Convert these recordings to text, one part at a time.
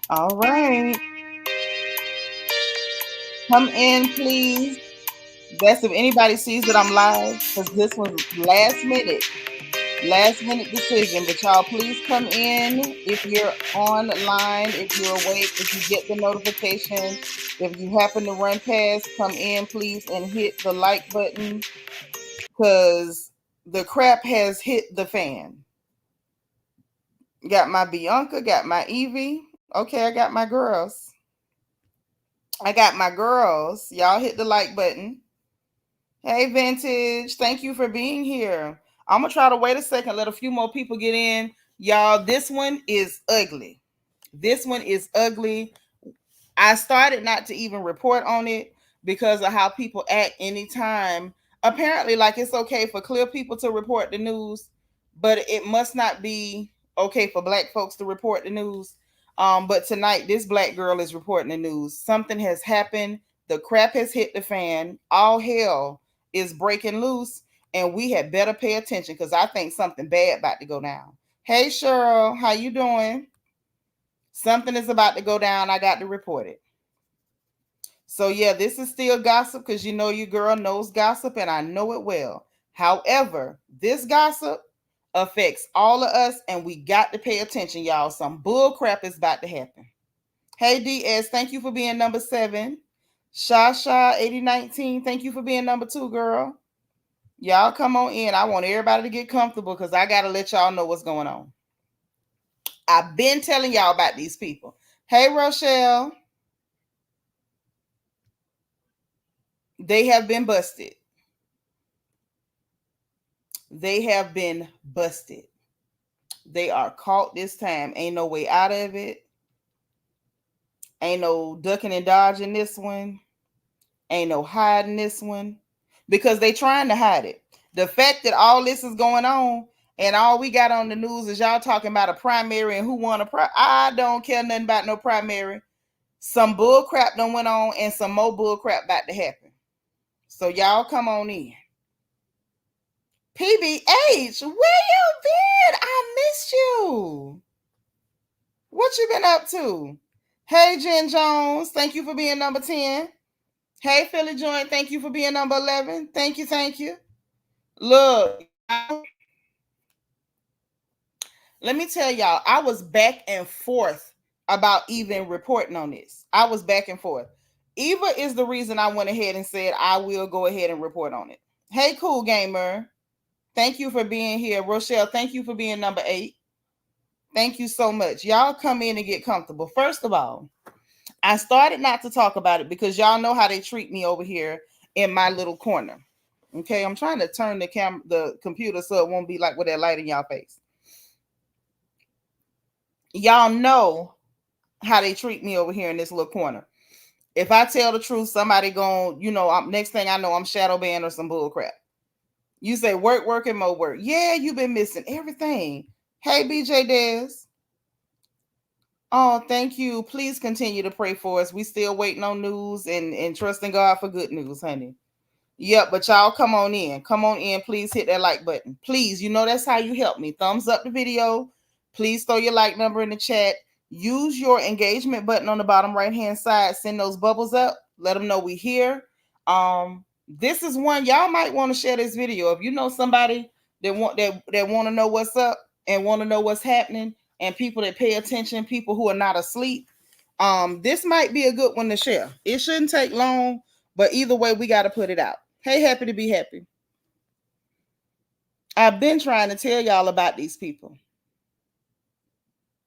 All right. Come in, please. That's if anybody sees that I'm live, because this was last minute decision. But y'all, please come in if you're online, if you're awake, if you get the notification. If you happen to run past, come in, please, and hit the like button, because the crap has hit the fan. Got my Bianca, got my Evie. Okay, I got my girls. Y'all hit the like button. Hey, Vintage. Thank you for being here. I'm going to try to wait a second, let a few more people get in. Y'all, this one is ugly. I started not to even report on it because of how people act anytime. Apparently, like, it's okay for clear people to report the news, but it must not be okay for black folks to report the news. But tonight, this black girl is reporting the news. Something has happened. The crap has hit the fan. All hell is breaking loose, and we had better pay attention because I think something bad about to go down. Hey, Cheryl, how you doing? Something is about to go down. I got to report it. So yeah, this is still gossip because you know your girl knows gossip and I know it well. However, this gossip affects all of us and we got to pay attention, y'all. Some bull crap is about to happen. Hey DS, thank you for being number 7. Shasha 8019, thank you for being number 2, girl. Y'all come on in. I want everybody to get comfortable because I got to let y'all know what's going on. I've been telling y'all about these people. Hey, Rochelle. They have been busted. They have been busted. They are caught this time. Ain't no way out of it. Ain't no ducking and dodging this one. Ain't no hiding this one. Because they trying to hide it. The fact that all this is going on and all we got on the news is y'all talking about a primary and who won a primary. I don't care nothing about no primary. Some bull crap done went on and some more bull crap about to happen. So y'all come on in. PBH, where you been? I missed you. What you been up to? Hey, Jen Jones, thank you for being number 10. Hey, Philly Joint, thank you for being number 11. Thank you. Look, let me tell y'all, I was back and forth about even reporting on this. I was back and forth. Eva is the reason I went ahead and said I will go ahead and report on it. Hey, Cool Gamer, thank you for being here. Rochelle, thank you for being number 8. Thank you so much. Y'all come in and get comfortable. First of all, I started not to talk about it because y'all know how they treat me over here in my little corner. Okay, I'm trying to turn the computer so it won't be like with that light in y'all face. Y'all know how they treat me over here in this little corner. If I tell the truth, somebody going, next thing I know, I'm shadow banned or some bull crap. You say work, and more work. Yeah, you've been missing everything. Hey, BJ Des. Oh, thank you. Please continue to pray for us. We still waiting on news and trusting God for good news, honey. Yep, but y'all come on in. Come on in. Please hit that like button. Please, that's how you help me. Thumbs up the video. Please throw your like number in the chat. Use your engagement button on the bottom right-hand side. Send those bubbles up. Let them know we here. This is one y'all might want to share this video. If you know somebody that want to know what's up and want to know what's happening, and people that pay attention, people who are not asleep, this might be a good one to share. It shouldn't take long, but either way, we got to put it out. Hey, happy to be happy. I've been trying to tell y'all about these people.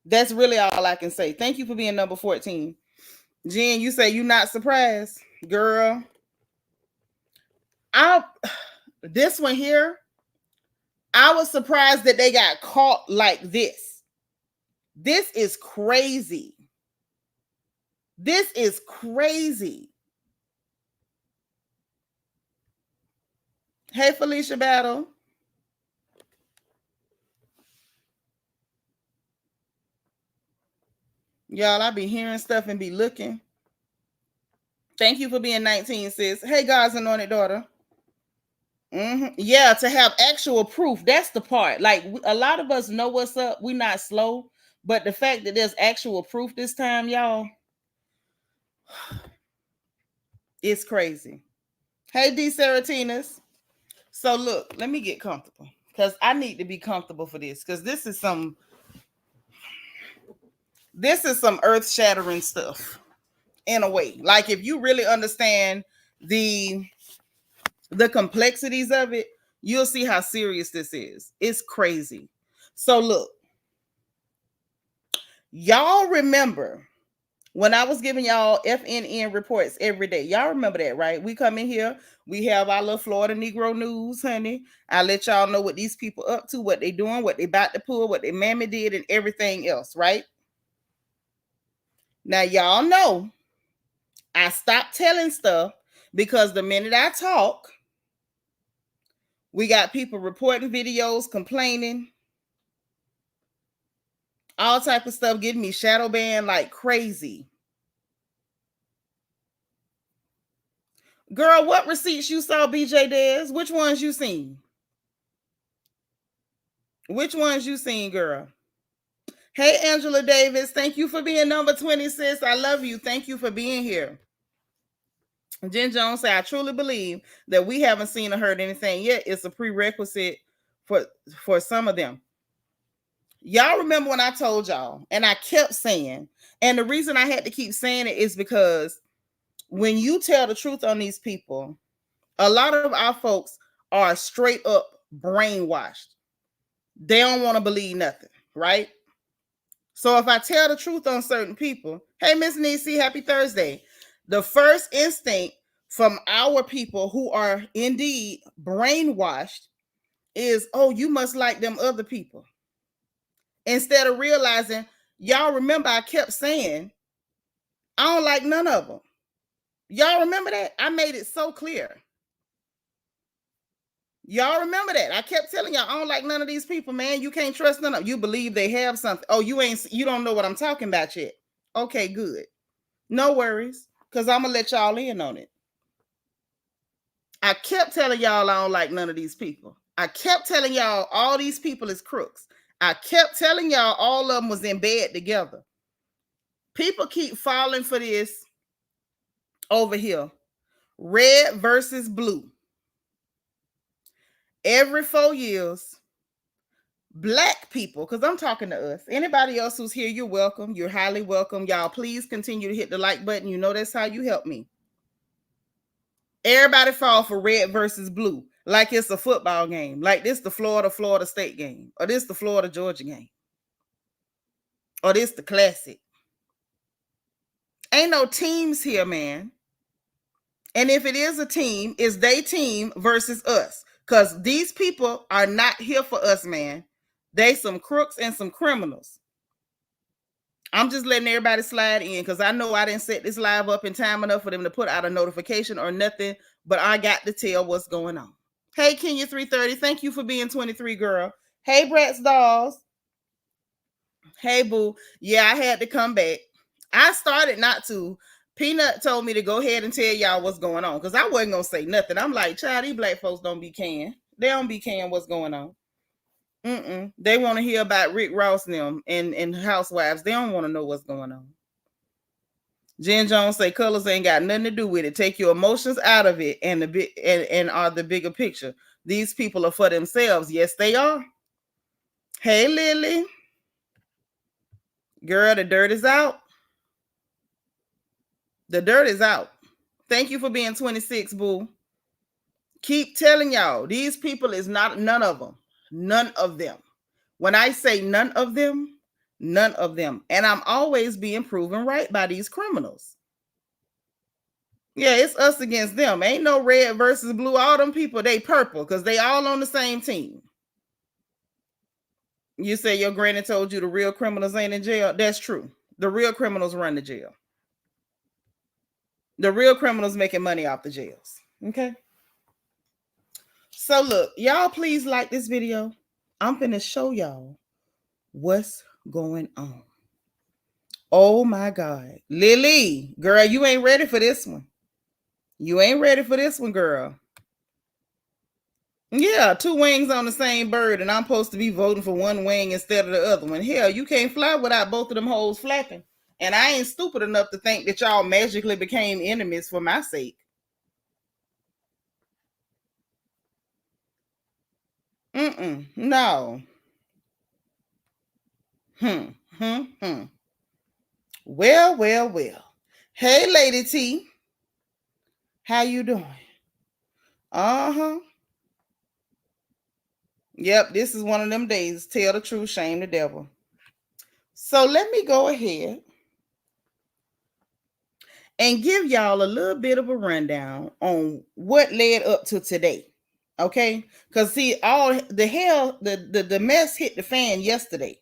That's really all I can say. Thank you for being number 14. Jen, you say you're not surprised, girl. This one here, I was surprised that they got caught like this. This is crazy. This is crazy. Hey, Felicia Battle. Y'all, I be hearing stuff and be looking. Thank you for being 19, sis. Hey, God's anointed daughter. Yeah, to have actual proof. That's the part. Like, a lot of us know what's up. We're not slow. But the fact that there's actual proof this time, y'all, it's crazy. Hey, D. Saratinas. So, look, let me get comfortable because I need to be comfortable for this because this is some earth-shattering stuff in a way. Like, if you really understand the complexities of it, you'll see how serious this is. It's crazy. So look, y'all remember when I was giving y'all FNN reports every day? Y'all remember that, right? We come in here, we have our little Florida Negro news, honey. I let y'all know what these people up to, what they doing, what they about to pull, what their mammy did, and everything else, right? Now, y'all know I stopped telling stuff because the minute I talk, we got people reporting videos, complaining, all type of stuff, getting me shadow banned like crazy. Girl, what receipts you saw, BJ Dez? Which ones you seen? Which ones you seen, girl? Hey, Angela Davis, thank you for being number 26. I love you. Thank you for being here. Jen Jones said, I truly believe that we haven't seen or heard anything yet. It's a prerequisite for some of them. Y'all remember when I told y'all, and I kept saying, and the reason I had to keep saying it is because when you tell the truth on these people, a lot of our folks are straight up brainwashed. They don't want to believe nothing, right? So if I tell the truth on certain people, hey, Miss Nisi, happy Thursday. The first instinct from our people who are indeed brainwashed is, oh, you must like them other people. Instead of realizing, y'all remember I kept saying, I don't like none of them. Y'all remember that? I made it so clear. Y'all remember that? I kept telling y'all, I don't like none of these people, man. You can't trust none of them. You believe they have something. Oh, you don't know what I'm talking about yet. Okay, good. No worries, because I'm going to let y'all in on it. I kept telling y'all I don't like none of these people. I kept telling y'all all these people is crooks. I kept telling y'all all of them was in bed together. People keep falling for this over here. Red versus blue. Every 4 years, Black people, because I'm talking to us. Anybody else who's here, you're welcome. You're highly welcome. Y'all, please continue to hit the like button. You know that's how you help me. Everybody fall for red versus blue like it's a football game. Like this the Florida State game. Or this the Florida-Georgia game. Or this the Classic. Ain't no teams here, man. And if it is a team, it's they team versus us. Because these people are not here for us, man. They some crooks and some criminals. I'm just letting everybody slide in because I know I didn't set this live up in time enough for them to put out a notification or nothing, but I got to tell what's going on. Hey, Kenya 330, thank you for being 23, girl. Hey, Brat's Dolls. Hey, boo. Yeah, I had to come back. I started not to. Peanut told me to go ahead and tell y'all what's going on because I wasn't going to say nothing. I'm like, child, these Black folks don't be can. They don't be can what's going on. They want to hear about Rick Ross and them and Housewives. They don't want to know what's going on. Jen Jones say colors ain't got nothing to do with it. Take your emotions out of it and are the bigger picture. These people are for themselves. Yes, they are. Hey, Lily. Girl, the dirt is out. The dirt is out. Thank you for being 26, boo. Keep telling y'all, these people is not none of them. None of them. When I say none of them, none of them. And I'm always being proven right by these criminals. Yeah, it's us against them. Ain't no red versus blue. All them people, they purple because they all on the same team. You say your granny told you the real criminals ain't in jail. That's true. The real criminals run the jail. The real criminals making money off the jails. Okay. So look, y'all please like this video. I'm finna show y'all what's going on. Oh my God. Lily, girl, you ain't ready for this one. You ain't ready for this one, girl. Yeah, two wings on the same bird, and I'm supposed to be voting for one wing instead of the other one. Hell, you can't fly without both of them hoes flapping. And I ain't stupid enough to think that y'all magically became enemies for my sake. No. Hmm. Well. Hey, Lady T. How you doing? Uh-huh. Yep, this is one of them days. Tell the truth, shame the devil. So let me go ahead and give y'all a little bit of a rundown on what led up to today. Okay? Because see, all the hell, the mess hit the fan yesterday.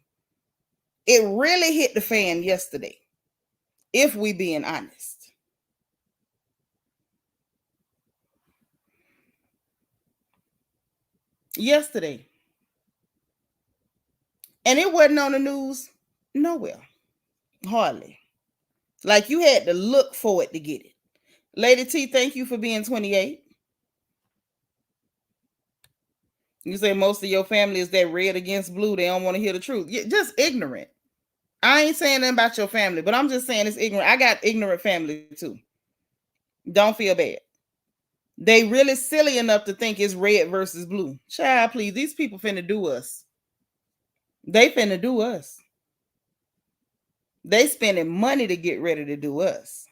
It really hit the fan yesterday, if we being honest. Yesterday. And it wasn't on the news nowhere. Hardly. Like you had to look for it to get it. Lady T, thank you for being 28. You say most of your family is that red against blue. They don't want to hear the truth. You're just ignorant. I ain't saying nothing about your family, but I'm just saying it's ignorant. I got ignorant family too. Don't feel bad. They really silly enough to think it's red versus blue. Child, please. These people finna do us. They finna do us. They spending money to get ready to do us.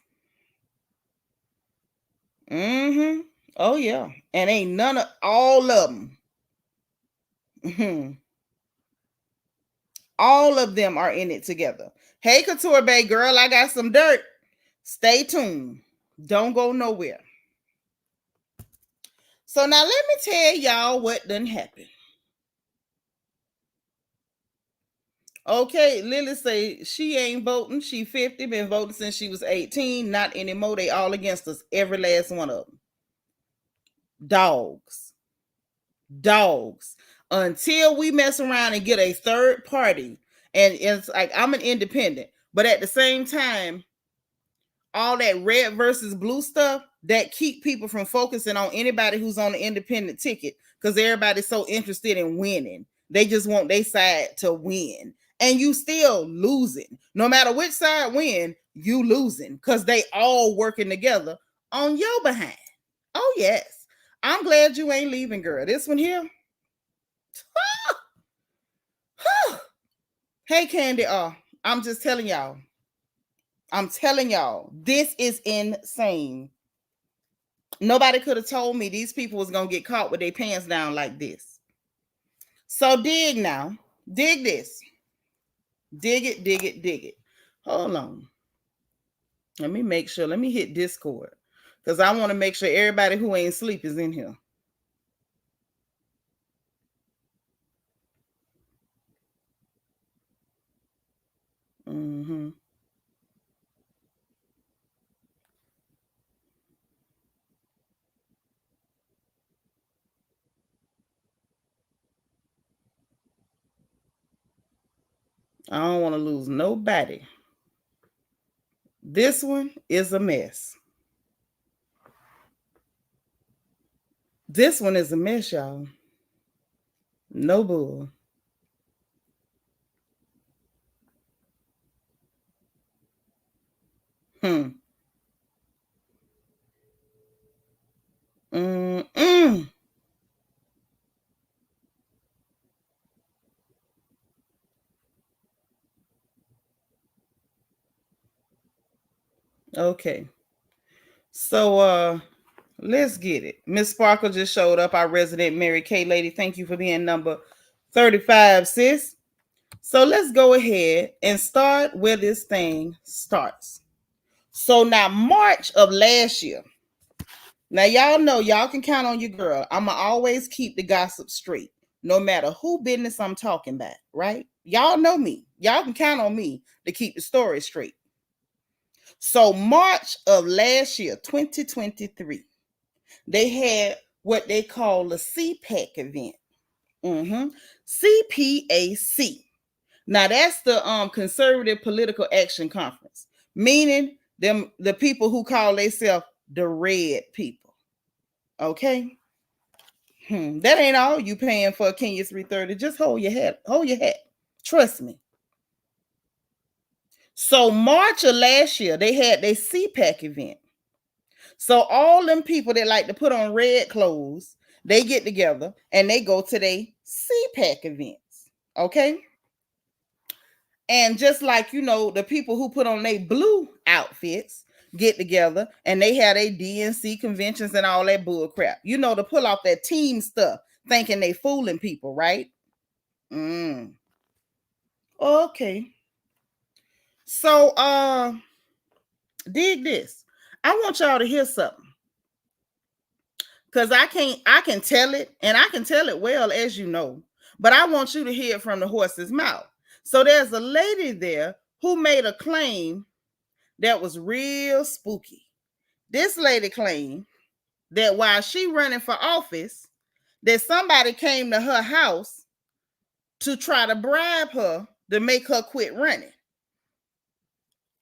Mm-hmm. Oh, yeah. And ain't none of all of them. Mm-hmm. All of them are in it together. Hey, Couture Bay girl, I got some dirt. Stay tuned. Don't go nowhere. So now let me tell y'all what done happened. Okay, Lily say she ain't voting. She 50, been voting since she was 18. Not anymore. They all against us. Every last one of them. Dogs. Until we mess around and get a third party. And it's like I'm an independent. But at the same time, all that red versus blue stuff that keep people from focusing on anybody who's on the independent ticket because everybody's so interested in winning. They just want their side to win. And you still losing. No matter which side win, you losing because they all working together on your behind. Oh, yes. I'm glad you ain't leaving, girl. This one here. Hey, Candy. I'm just telling y'all. This is insane. Nobody could have told me these people was going to get caught with their pants down like this. So dig now. Dig this. Dig it. Hold on. Let me make sure. Let me hit Discord. Because I want to make sure everybody who ain't sleep is in here. Mm-hmm. I don't want to lose nobody. This one is a mess. This one is a mess, y'all. No bull. Mm-mm. Okay. So let's get it. Miss Sparkle just showed up, our resident Mary Kay lady. Thank you for being number 35, sis. So let's go ahead and start where this thing starts. So now March of last year. Now y'all know y'all can count on your girl. I'ma always keep the gossip straight, no matter who business I'm talking about, right? Y'all know me. Y'all can count on me to keep the story straight. So March of last year, 2023, they had what they call a CPAC event. CPAC. Now that's the Conservative Political Action Conference, meaning them the people who call themselves the red people. Okay. That ain't all you paying for Kenya 330. Just hold your head. Hold your head. Trust me. So March of last year, they had their CPAC event. So all them people that like to put on red clothes, they get together and they go to their CPAC events. Okay. And just like, the people who put on their blue outfits get together and they have their DNC conventions and all that bull crap, to pull off that team stuff, thinking they fooling people, right? Okay. So, dig this. I want y'all to hear something. Because I can tell it, and I can tell it well, as you know, but I want you to hear it from the horse's mouth. So there's a lady there who made a claim that was real spooky. This lady claimed that while she running for office, that somebody came to her house to try to bribe her to make her quit running.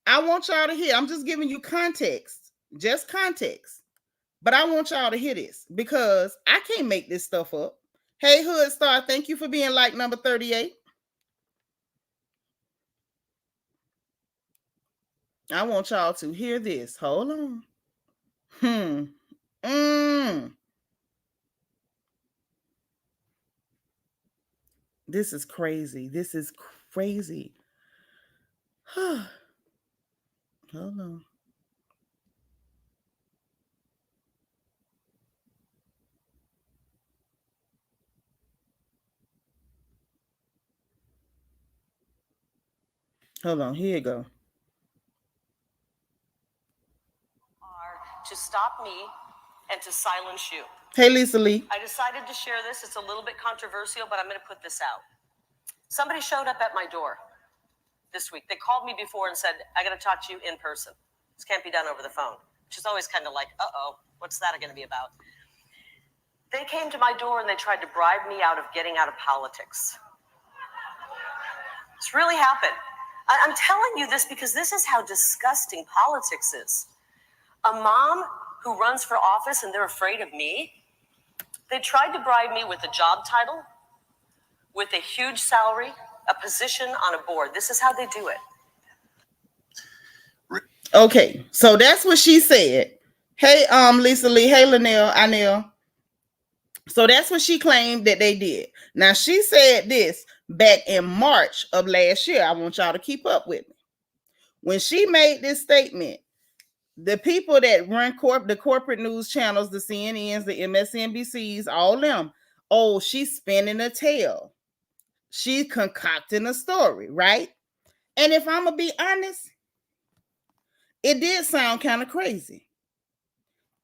I want y'all to hear. I'm just giving you context, just context. But I want y'all to hear this because I can't make this stuff up. Hey, Hood Star, thank you for being like number 38. I want y'all to hear this. Hold on. This is crazy. This is crazy. Hold on. Hold on. Here you go. To stop me and to silence you. Hey, Lisa Lee. I decided to share this. It's a little bit controversial, but I'm going to put this out. Somebody showed up at my door this week. They called me before and said, I got to talk to you in person. This can't be done over the phone, which is always kind of like, uh-oh, what's that going to be about? They came to my door and they tried to bribe me out of getting out of politics. It's really happened. I'm telling you this because this is how disgusting politics is. A mom who runs for office and they're afraid of me. They tried to bribe me with a job title, with a huge salary, a position on a board. This is how they do it. Okay, so that's what she said. Hey, Lisa Lee. Hey, Anil. So that's what she claimed that they did. Now, she said this back in March of last year. I want y'all to keep up with me. When she made this statement, the people that run the corporate news channels, the CNNs, the MSNBCs, all them, oh, she's spinning a tale. She's concocting a story, right? And if I'm going to be honest, it did sound kind of crazy.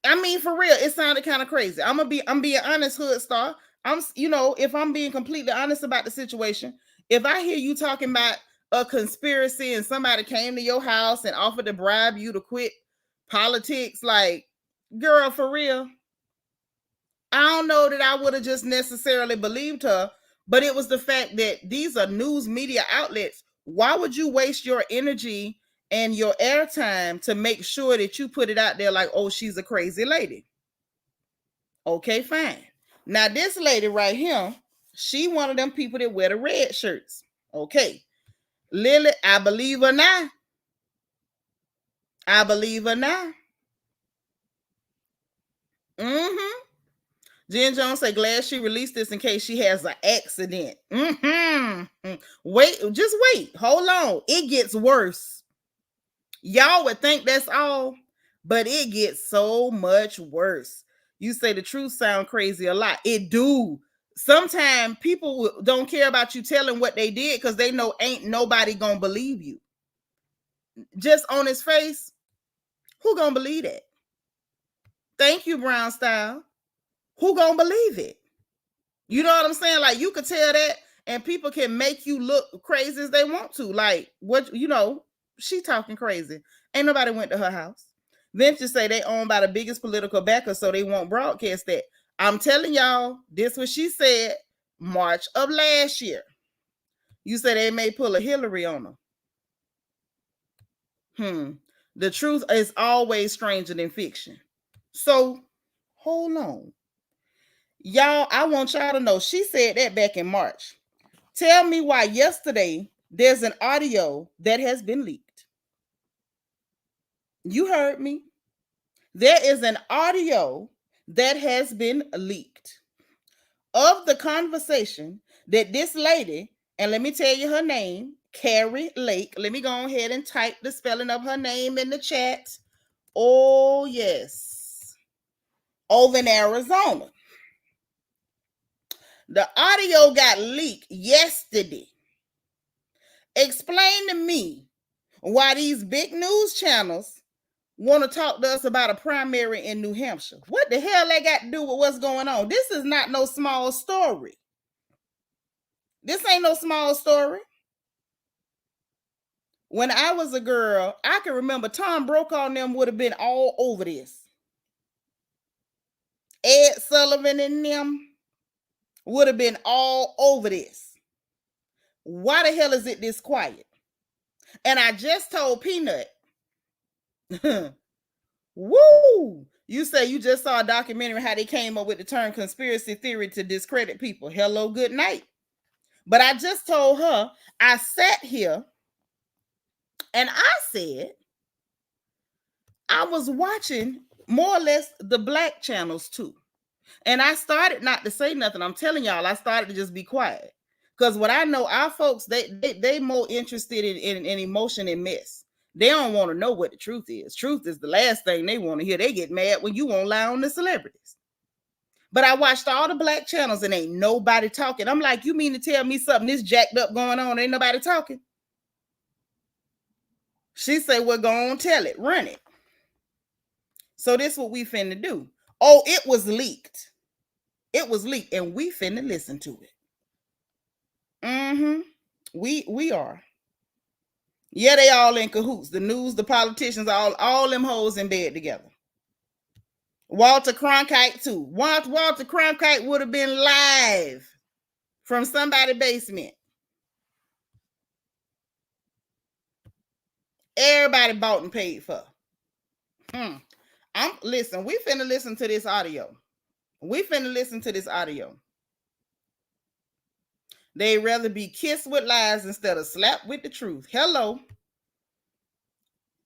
I mean, for real, it sounded kind of crazy. I'm being honest, Hood Star. If I'm being completely honest about the situation, if I hear you talking about a conspiracy and somebody came to your house and offered to bribe you to quit politics, like, girl, for real, I don't know that I would have just necessarily believed her, but it was the fact that these are news media outlets. Why would you waste your energy and your airtime to make sure that you put it out there like, oh, she's a crazy lady? Okay, fine. Now, this lady right here, she one of them people that wear the red shirts. Okay. Lily, I believe her now. I believe her now. Jen Jones say, glad she released this in case she has an accident. Wait, just wait. Hold on. It gets worse. Y'all would think that's all, but it gets so much worse. You say the truth sound crazy a lot. It do. Sometimes people don't care about you telling what they did because they know ain't nobody gonna believe you. Just on his face, who gonna believe that? Thank you, Brown Style. Who gonna believe it? You know what I'm saying? Like, you could tell that and people can make you look crazy as they want to. Like, what, she talking crazy. Ain't nobody went to her house. Venture say they owned by the biggest political backer, so they won't broadcast that. I'm telling y'all, this what she said March of last year. You said they may pull a Hillary on her. The truth is always stranger than fiction. So hold on. Y'all, I want y'all to know she said that back in March. Tell me why yesterday there's an audio that has been leaked. You heard me. There is an audio that has been leaked of the conversation that this lady, and let me tell you her name, Kari Lake. Let me go ahead and type the spelling of her name in the chat. Oh, yes. Over in Arizona. The audio got leaked yesterday. Explain to me why these big news channels want to talk to us about a primary in New Hampshire. What the hell they got to do with what's going on? This is not no small story. This ain't no small story. When I was a girl, I can remember Tom Brokaw and them would have been all over this. Ed Sullivan and them would have been all over this. Why the hell is it this quiet? And I just told Peanut, woo! You say you just saw a documentary how they came up with the term conspiracy theory to discredit people. Hello, good night. But I just told her, I sat here and I said, I was watching more or less the black channels too. And I started not to say nothing. I'm telling y'all, I started to just be quiet. Because what I know, our folks, they more interested in emotion and mess. They don't want to know what the truth is. Truth is the last thing they want to hear. They get mad when you won't lie on the celebrities. But I watched all the black channels and ain't nobody talking. I'm like, you mean to tell me something this jacked up going on? Ain't nobody talking? She said, well, go on, tell it, run it. So this is what we finna do. Oh, it was leaked. It was leaked and we finna listen to it. We are. Yeah, they all in cahoots. The news, the politicians, all them hoes in bed together. Walter Cronkite too. Walter Cronkite would have been live from somebody's basement. Everybody bought and paid for. Listen, we finna listen to this audio. They'd rather be kissed with lies instead of slapped with the truth. Hello.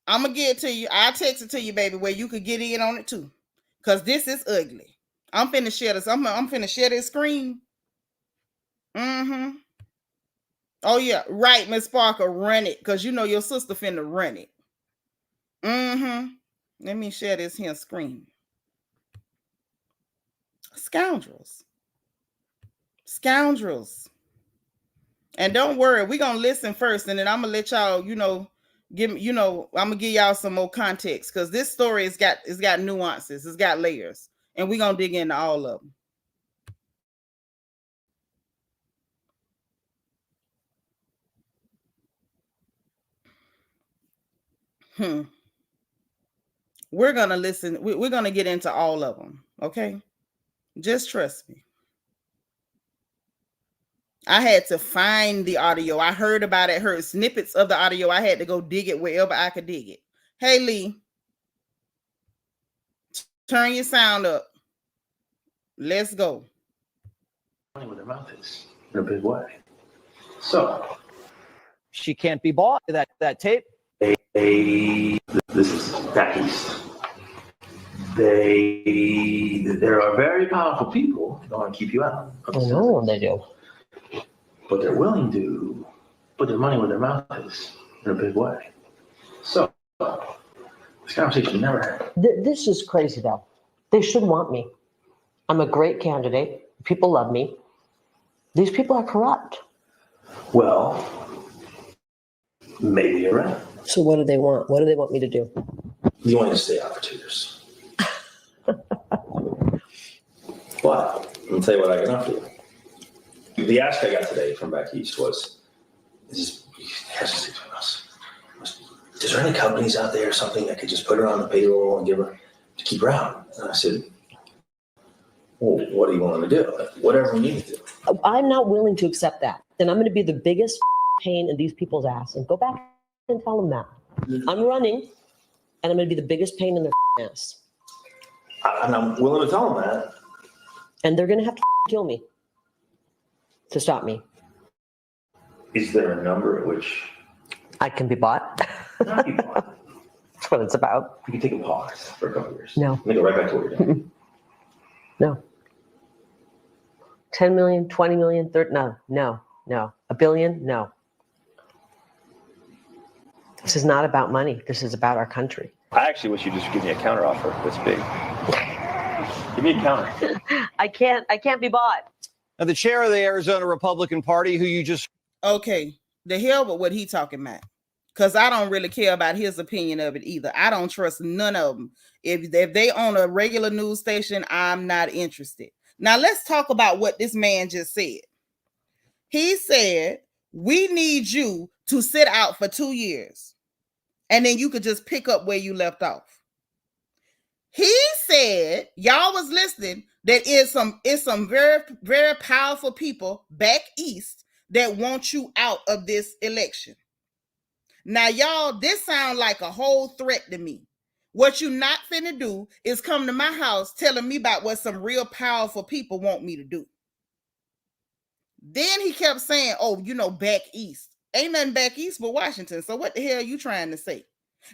I'm going to get it to you. I'll text it to you, baby, where you could get in on it too. Because this is ugly. I'm finna share this. I'm finna share this screen. Oh, yeah. Right, Miss Parker, run it. Because you know your sister finna run it. Let me share this here screen. Scoundrels. And don't worry, we're going to listen first. And then I'm going to let y'all, I'm going to give y'all some more context. Because this story it's got nuances. It's got layers. And we're going to dig into all of them. We're going to listen. We're going to get into all of them. Okay? Just trust me. I had to find the audio. I heard about it, heard snippets of the audio. I had to go dig it wherever I could dig it. Hey, Lee. Turn your sound up. Let's go. With their mouth is in a big way. So she can't be bought. That tape. This is back east. There are very powerful people who want to keep you out. I know they do. But they're willing to put their money where their mouth is in a big way. So this conversation never happened. This is crazy, though. They should want me. I'm a great candidate. People love me. These people are corrupt. Well, maybe you're right. So what do they want? What do they want me to do? You want to stay out for 2 years. Well, I'll tell you what I can offer you. The ask I got today from back east was, is there any companies out there or something that could just put her on the payroll and give her to keep her out? And I said, Well, what are you willing to do? Like, whatever we need to do. I'm not willing to accept that. Then I'm going to be the biggest pain in these people's ass. And go back and tell them that. I'm running, and I'm going to be the biggest pain in their ass. And I'm willing to tell them that. And they're going to have to kill me to stop me. Is there a number at which I can be bought? not be bought? That's what it's about. You can take a pause for a couple of years. No. And then go right back to what you're doing. No. 10 million, 20 million, 30, no. A billion, no. This is not about money. This is about our country. I actually wish you just give me a counter offer that's big. Give me a counter. I can't be bought. Now, the chair of the Arizona Republican Party, who you just Okay, the hell with what he talking about. Because I don't really care about his opinion of it either. I don't trust none of them. If they on a regular news station, I'm not interested. Now, let's talk about what this man just said. He said, we need you to sit out for 2 years. And then you could just pick up where you left off. He said, y'all was listening, that it's some very, very powerful people back east that want you out of this election. Now, y'all, this sounds like a whole threat to me. What you not finna do is come to my house telling me about what some real powerful people want me to do. Then he kept saying, oh, back east. Ain't nothing back east but Washington. So what the hell are you trying to say?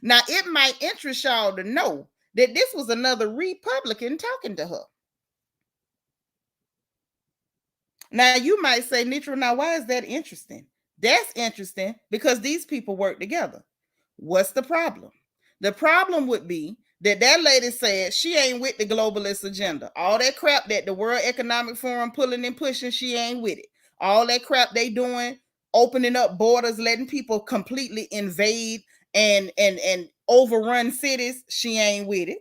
Now, it might interest y'all to know that this was another Republican talking to her. Now, you might say, Nitra, now why is that interesting? That's interesting because these people work together. What's the problem? The problem would be that lady said she ain't with the globalist agenda. All that crap that the World Economic Forum pulling and pushing, she ain't with it. All that crap they doing, opening up borders, letting people completely invade and overrun cities, she ain't with it.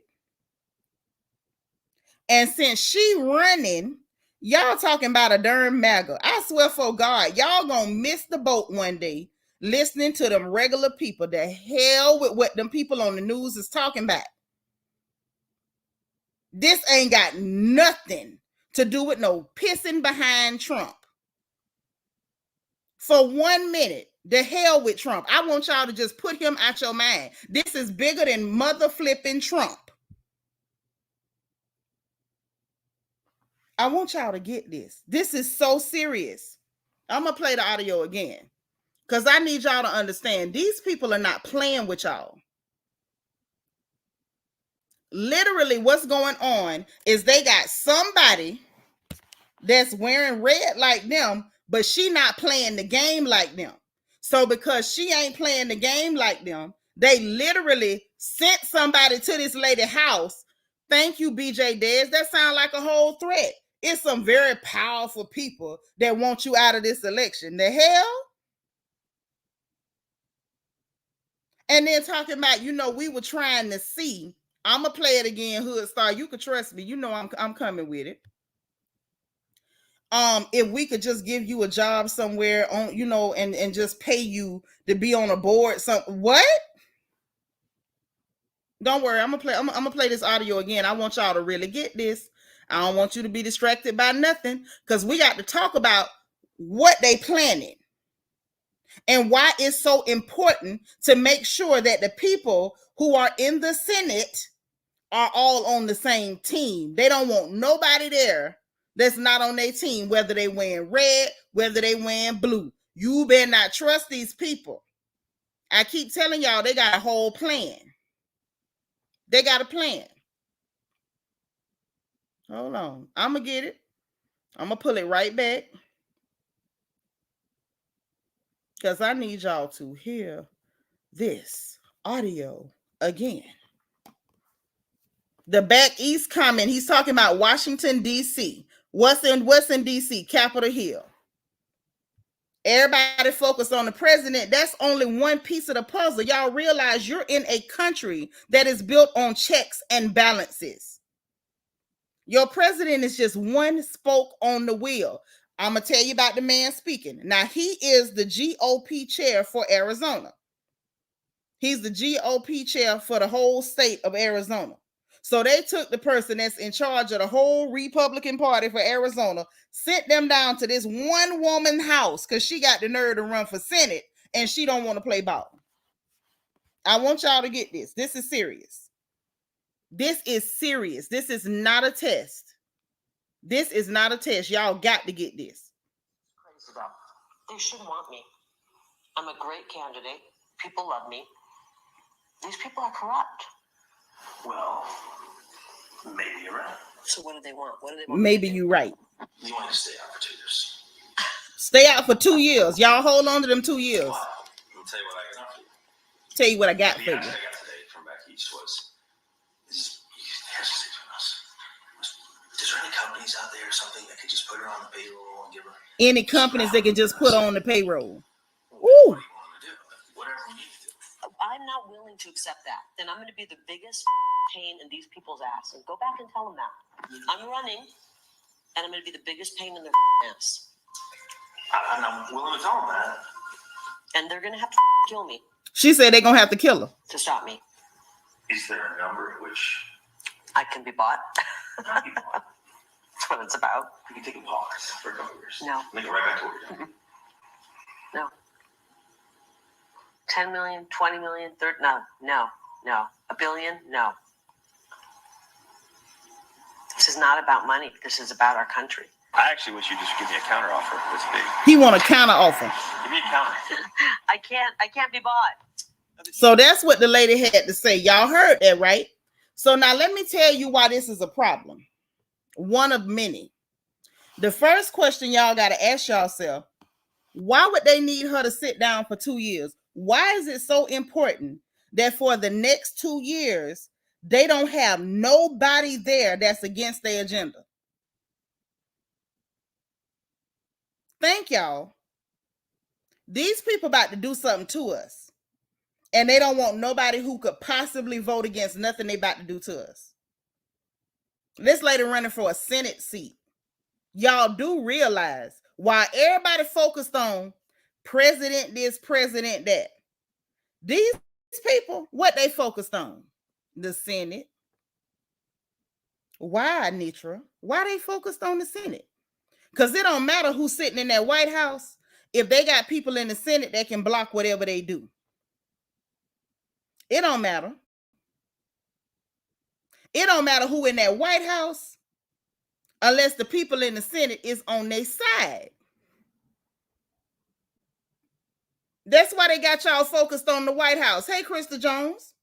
And since she running, y'all talking about a darn MAGA. I swear for God, y'all gonna miss the boat one day listening to them regular people. The hell with what them people on the news is talking about. This ain't got nothing to do with no pissing behind Trump. For 1 minute, the hell with Trump. I want y'all to just put him out your mind. This is bigger than mother flipping Trump. I want y'all to get this. This is so serious. I'm going to play the audio again because I need y'all to understand these people are not playing with y'all. Literally, what's going on is they got somebody that's wearing red like them, but she not playing the game like them. So because she ain't playing the game like them, they literally sent somebody to this lady's house. Thank you, BJ Dez. That sounds like a whole threat. It's some very powerful people that want you out of this election. The hell? And then talking about, we were trying to see. I'm going to play it again, Hood Star. You could trust me. I'm coming with it. If we could just give you a job somewhere on, and just pay you to be on a board. What? Don't worry. I'm gonna play this audio again. I want y'all to really get this. I don't want you to be distracted by nothing because we got to talk about what they planning and why it's so important to make sure that the people who are in the Senate are all on the same team. They don't want nobody there that's not on their team, whether they wearing red, whether they wearing blue. You better not trust these people. I keep telling y'all they got a whole plan. They got a plan. Hold on. I'm going to get it. I'm going to pull it right back. Because I need y'all to hear this audio again. The back east comment, he's talking about Washington, D.C. What's in D.C.? Capitol Hill. Everybody focused on the president. That's only one piece of the puzzle. Y'all realize you're in a country that is built on checks and balances. Your president is just one spoke on the wheel. I'm going to tell you about the man speaking. Now, he is the GOP chair for Arizona. He's the GOP chair for the whole state of Arizona. So they took the person that's in charge of the whole Republican Party for Arizona, sent them down to this one woman house because she got the nerve to run for Senate and she don't want to play ball. I want y'all to get this. This is serious. This is serious. This is not a test. This is not a test. Y'all got to get this. Crazy about. They should want me. I'm a great candidate. People love me. These people are corrupt. Well, maybe you're right. So what do they want? What do they want? Maybe you're right. You want to stay out for 2 years. Stay out for 2 years. Y'all hold on to them 2 years. Wow. I'll tell you what I got for you. Tell you what I got The for you. answer I got today from back east was, is there any companies out there or something that could just put her on the payroll and give her Any companies they can just put on the payroll. what do you want to do? Whatever you need to do. I'm not willing to accept that. Then I'm going to be the biggest pain in these people's ass. And go back and tell them that. I'm running, and I'm going to be the biggest pain in their ass. And I'm willing to tell them that. And they're going to have to kill me She said they're going to have to kill her. to stop me. Is there a number at which I can be bought. not people That's what it's about. you can take a pause for a couple of years? No. Make it right back to what you're doing. No. 10 million, 20 million, 30, no. A billion, no. This is not about money. This is about our country. I actually wish you'd just give me a counter offer. That's big. He want a counter offer. Give me a counter. I can't be bought. So that's what the lady had to say. Y'all heard that, right? So now let me tell you why this is a problem. One of many. The first question y'all got to ask yourself, why would they need her to sit down for 2 years? Why is it so important that for the next 2 years, they don't have nobody there that's against their agenda? Thank y'all. These people about to do something to us. And they don't want nobody who could possibly vote against nothing they about to do to us. This lady running for a Senate seat. Y'all do realize why everybody focused on president this, president that. These people, what they focused on? The Senate. Why, Seanitra? Why they focused on the Senate? Because it don't matter who's sitting in that White House if they got people in the Senate that can block whatever they do. It don't matter. It don't matter who in that White House unless the people in the Senate is on their side. That's why they got y'all focused on the White House. Hey, Krista Jones.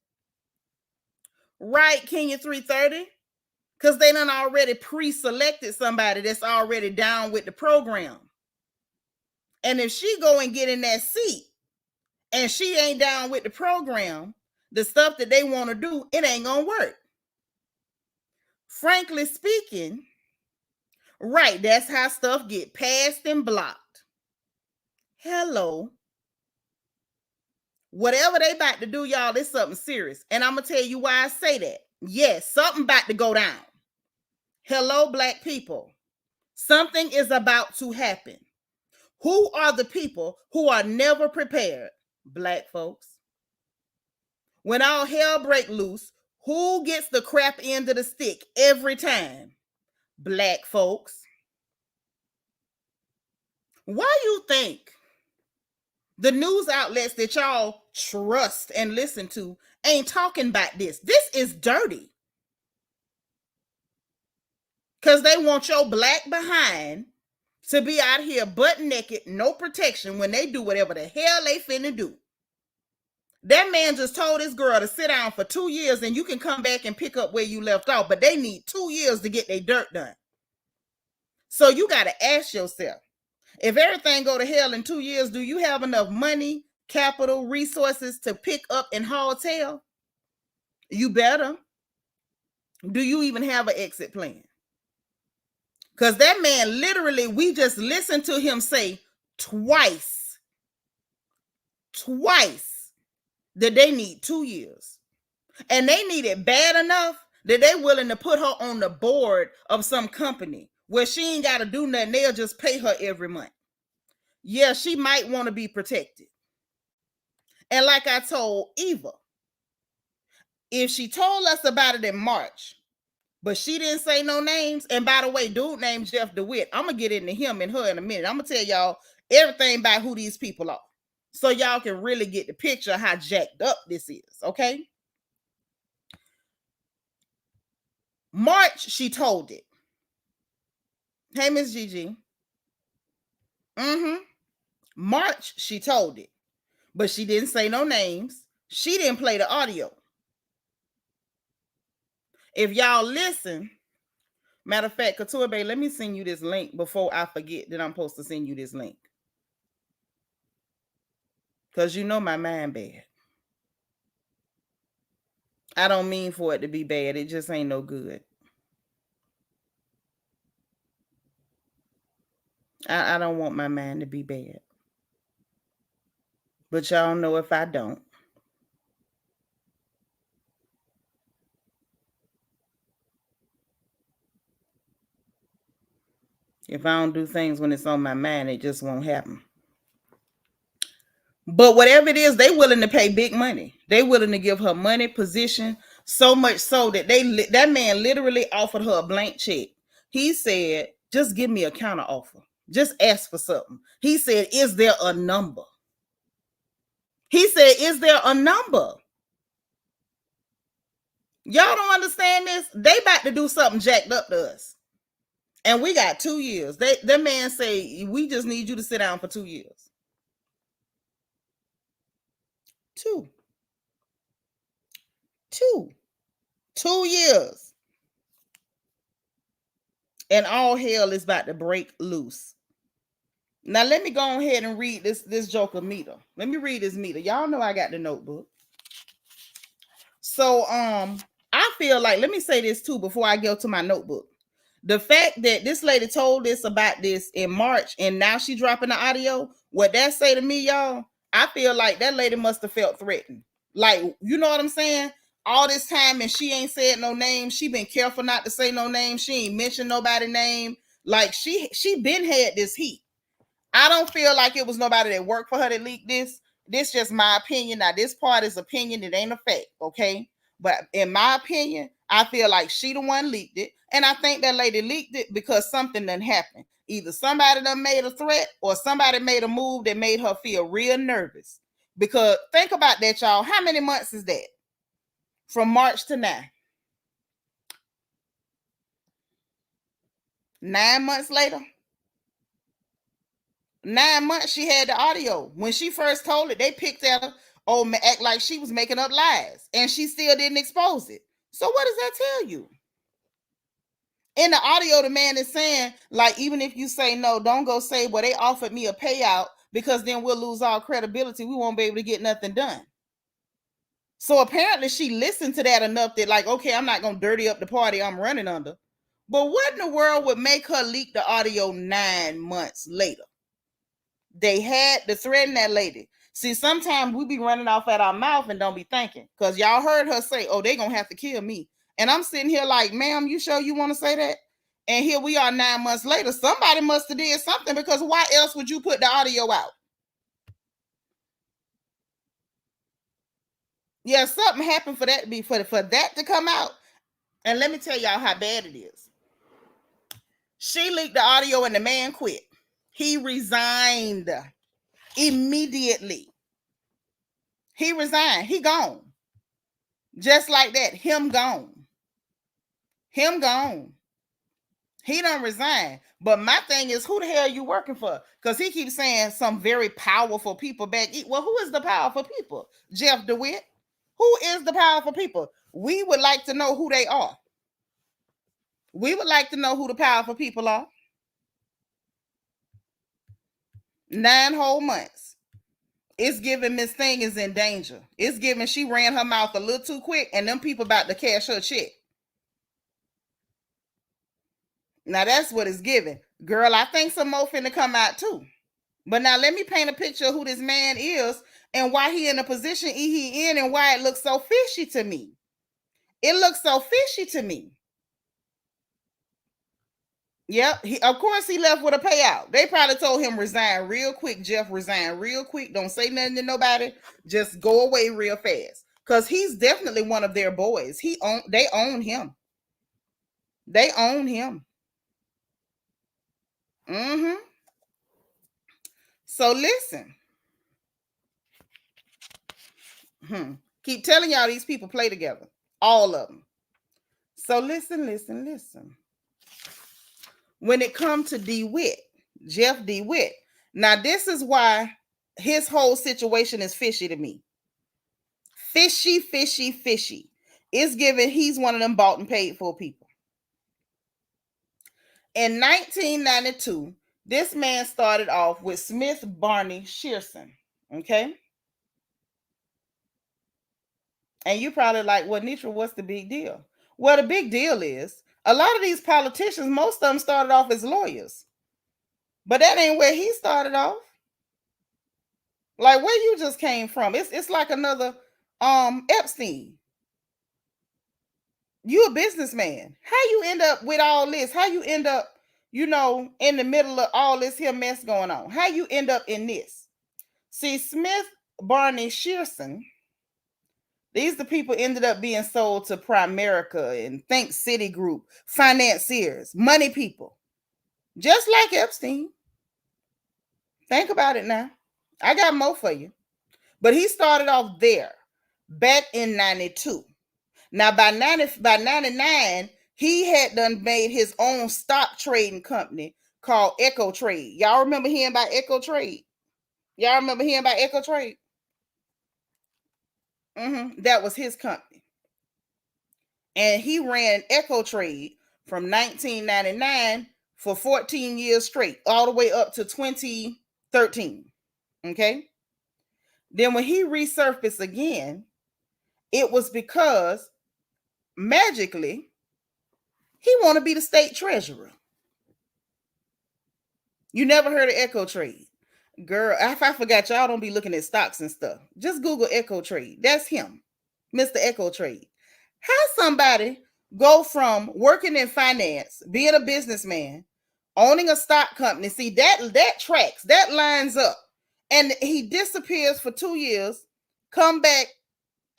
Right, Kenya 330. Because they done already pre-selected somebody that's already down with the program. And if she go and get in that seat and she ain't down with the program, the stuff that they want to do, it ain't going to work. Frankly speaking, right, that's how stuff get passed and blocked. Hello. Whatever they about to do, y'all, it's something serious. And I'm going to tell you why I say that. Yes, something about to go down. Hello, Black people. Something is about to happen. Who are the people who are never prepared? Black folks. When all hell break loose, who gets the crap end of the stick every time? Black folks. Why you think the news outlets that y'all trust and listen to ain't talking about this? This is dirty. Because they want your black behind to be out here butt naked, no protection when they do whatever the hell they finna do. That man just told this girl to sit down for 2 years and you can come back and pick up where you left off, but they need 2 years to get their dirt done. So you got to ask yourself, if everything go to hell in 2 years, do you have enough money, capital, resources to pick up and haul tail? You better. Do you even have an exit plan? Because that man literally, we just listened to him say twice that they need 2 years. And they need it bad enough that they're willing to put her on the board of some company where she ain't got to do nothing. They'll just pay her every month. Yeah, she might want to be protected. And like I told Eva, if she told us about it in March, but she didn't say no names, and by the way, dude named Jeff Dewit, I'm going to get into him and her in a minute. I'm going to tell y'all everything about who these people are, so y'all can really get the picture of how jacked up this is, okay? March, she told it. Hey, Miss Gigi. March, she told it, but she didn't say no names. She didn't play the audio. If y'all listen, matter of fact, Couture Bay, let me send you this link before I forget that I'm supposed to send you this link. Because you know my mind bad. I don't mean for it to be bad. It just ain't no good. I don't want my mind to be bad. But y'all know if I don't. If I don't do things when it's on my mind, it just won't happen. But whatever it is, they willing to pay big money. They willing to give her money, position, so much so that that man literally offered her a blank check. He said, just give me a counter offer. Just ask for something. He said, is there a number? He said, is there a number? Y'all don't understand this? They about to do something jacked up to us. And we got 2 years. That man say, we just need you to sit down for 2 years. 2 years. And all hell is about to break loose. Now, let me go ahead and read this joker meter. Let me read this meter. Y'all know I got the notebook. So, I feel like, let me say this too before I go to my notebook. The fact that this lady told us about this in March and now she dropping the audio, what that say to me, y'all, I feel like that lady must have felt threatened. Like, you know what I'm saying? All this time and she ain't said no name. She been careful not to say no name. She ain't mentioned nobody's name. Like, she been had this heat. I don't feel like it was nobody that worked for her that leaked this. This just my opinion. Now, this part is opinion. It ain't a fact, okay? But in my opinion, I feel like she the one leaked it. And I think that lady leaked it because something done happened. Either somebody done made a threat or somebody made a move that made her feel real nervous. Because think about that, y'all. How many months is that? From March to now. 9 months later. 9 months she had the audio. When she first told it, they picked at her, act like she was making up lies. And she still didn't expose it. So what does that tell you? In the audio, the man is saying, like, even if you say no, don't go say, well, they offered me a payout because then we'll lose our credibility. We won't be able to get nothing done. So apparently she listened to that enough that, like, okay, I'm not going to dirty up the party I'm running under. But what in the world would make her leak the audio 9 months later? They had to threaten that lady. See, sometimes we be running off at our mouth and don't be thinking. Because y'all heard her say, oh, they going to have to kill me. And I'm sitting here like, ma'am, you sure you want to say that? And here we are 9 months later. Somebody must have did something, because why else would you put the audio out? Yeah, something happened for that to be for that to come out. And let me tell y'all how bad it is. She leaked the audio and the man quit. He resigned immediately. He resigned. He gone. Just like that. Him gone. Him gone. He done resign. But my thing is, who the hell are you working for? Because he keeps saying some very powerful people back. Well, who is the powerful people? Jeff Dewit. Who is the powerful people? We would like to know who they are. We would like to know who the powerful people are. 9 whole months. It's giving Miss Thing is in danger. It's giving she ran her mouth a little too quick and them people about to cash her check. Now that's what it's giving. Girl, I think some more finna come out too. But now let me paint a picture of who this man is and why he in the position he in and why it looks so fishy to me. It looks so fishy to me. Yep, of course he left with a payout. They probably told him resign real quick. Jeff, resign real quick. Don't say nothing to nobody. Just go away real fast. because he's definitely one of their boys. They own him. They own him. Mm-hmm. So listen. Keep telling y'all these people play together. All of them. So listen. When it comes to Dewit, Jeff Dewit, now this is why his whole situation is fishy to me. Fishy. It's given he's one of them bought and paid for people. In 1992, this man started off with Smith Barney Shearson. Okay. And you probably like, well, Nitra, what's the big deal? Well, the big deal is a lot of these politicians, most of them started off as lawyers. But that ain't where he started off. Like where you just came from. It's like another Epstein. You a businessman. How you end up with all this? How you end up, in the middle of all this here mess going on? How you end up in this? See, Smith Barney Shearson, these the people ended up being sold to Primerica and Think Citigroup, financiers, money people. Just like Epstein. Think about it now. I got more for you. But he started off there back in 92. Now by 99, he had done made his own stock trading company called Echo Trade. Y'all remember hearing about Echo Trade? That was his company. And he ran Echo Trade from 1999 for 14 years straight, all the way up to 2013. Okay. Then when he resurfaced again, it was because magically he want to be the state treasurer. You never heard of Echo Trade? Girl, if I forgot, y'all don't be looking at stocks and stuff. Just Google Echo Trade. That's him, Mr. Echo Trade. How somebody go from working in finance, being a businessman, owning a stock company, see that tracks, that lines up, and he disappears for 2 years, come back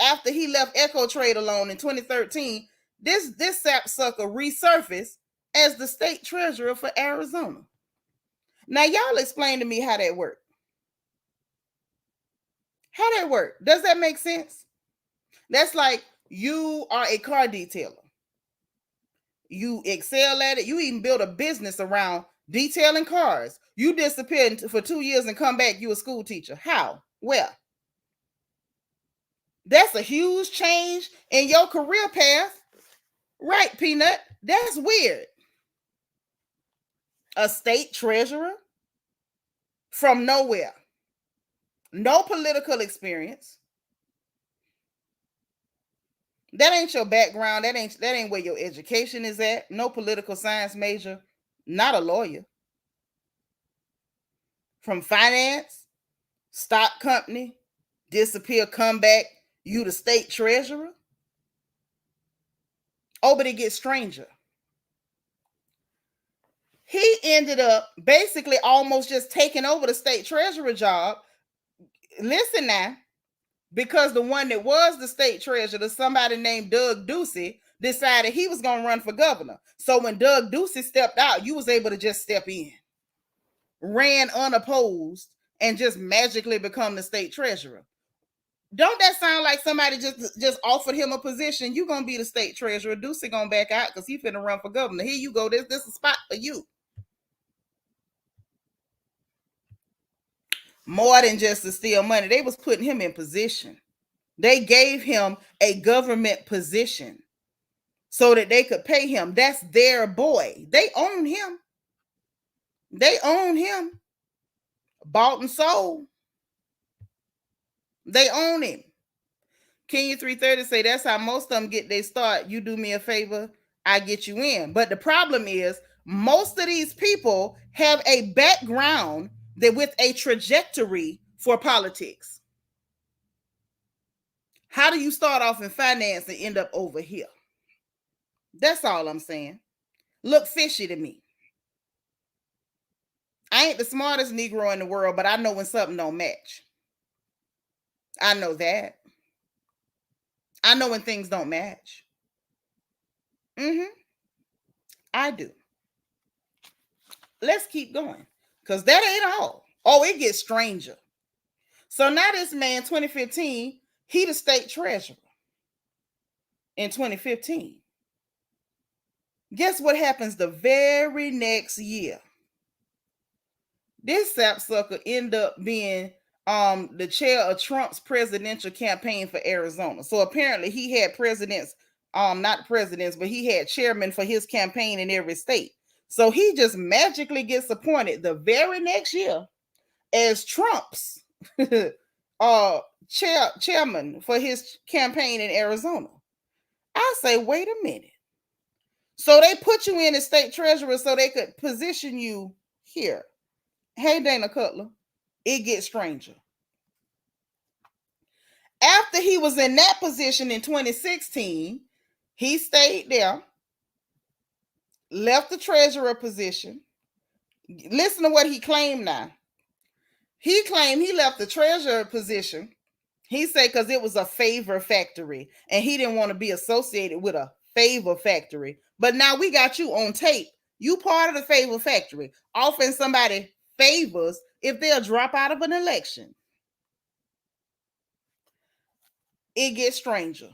after he left Echo Trade alone in 2013, this sapsucker resurfaced as the state treasurer for Arizona. Now, y'all explain to me how that worked. How that worked? Does that make sense? That's like you are a car detailer. You excel at it. You even build a business around detailing cars. You disappear for 2 years and come back, you a school teacher. How? Well, that's a huge change in your career path. Right, Peanut? That's weird. A state treasurer from nowhere. No political experience. That ain't your background. That ain't where your education is at. No political science major. Not a lawyer. From finance, stock company, disappear, come back, you the state treasurer. Oh, but it gets stranger. He ended up basically almost just taking over the state treasurer job. Listen now, because the one that was the state treasurer, somebody named Doug Ducey, decided he was going to run for governor. So when Doug Ducey stepped out, you was able to just step in, ran unopposed, and just magically become the state treasurer. Don't that sound like somebody just offered him a position? You gonna be the state treasurer. Ducey gonna back out because he finna run for governor. Here you go. This is a spot for you. More than just to steal money. They was putting him in position. They gave him a government position so that they could pay him. That's their boy. They own him. Bought and sold. They own him. Kenya 330 say that's how most of them get their start. You do me a favor, I get you in. But the problem is most of these people have a background that with a trajectory for politics. How do you start off in finance and end up over here? That's all I'm saying. Look fishy to me. I ain't the smartest Negro in the world, but I know when something don't match. I know that. I know when things don't match. I do. Let's keep going, because that ain't all. Oh, it gets stranger. So now this man, 2015, he the state treasurer in 2015. Guess what happens the very next year? This sapsucker end up being the chair of Trump's presidential campaign for Arizona. So apparently he had presidents, not presidents, but he had chairmen for his campaign in every state. So he just magically gets appointed the very next year as Trump's chairman for his campaign in Arizona. I say, wait a minute. So they put you in as state treasurer so they could position you here. Hey, Dana Cutler, it gets stranger. After he was in that position in 2016, he stayed there, left the treasurer position. Listen to what he claimed now. He claimed he left the treasurer position. He said because it was a favor factory and he didn't want to be associated with a favor factory. But now we got you on tape. You part of the favor factory, offering somebody favors if they'll drop out of an election. It gets stranger.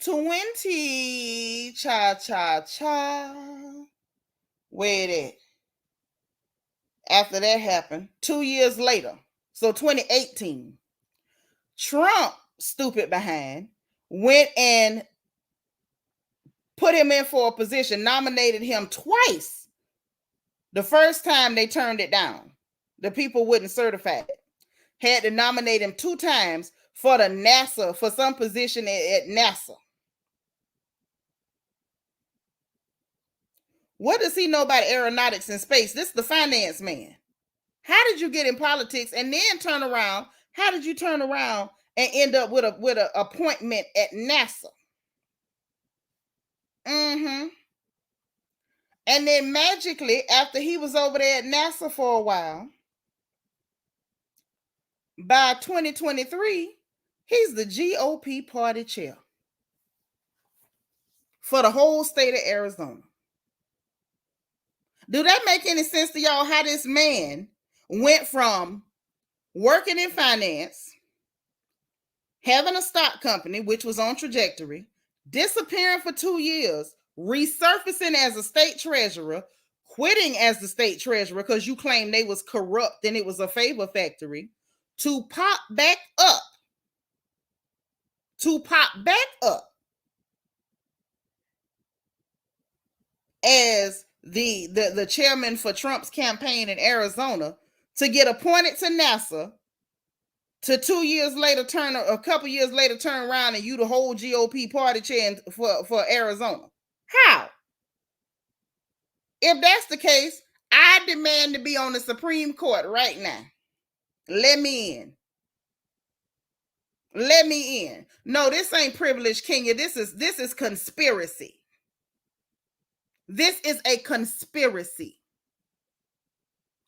20 where it at? After that happened, 2 years later, so 2018, Trump, stupid behind, went and put him in for a position, nominated him twice. The first time they turned it down. The people wouldn't certify it. Had to nominate him 2 times for the NASA, for some position at NASA. What does he know about aeronautics and space? This is the finance man. How did you get in politics and then turn around? How did you turn around and end up with a appointment at NASA? And then magically, after he was over there at NASA for a while, by 2023, he's the GOP party chair for the whole state of Arizona. Do that make any sense to y'all? How this man went from working in finance, having a stock company, which was on trajectory, disappearing for 2 years, resurfacing as a state treasurer, quitting as the state treasurer because you claimed they was corrupt and it was a favor factory, to pop back up as the chairman for Trump's campaign in Arizona, to get appointed to NASA, to 2 years later a couple years later turn around and you the whole GOP party chair for Arizona. How? If that's the case, I demand to be on the Supreme Court right now. Let me in. No, this ain't privilege, Kenya. This is conspiracy. This is a conspiracy.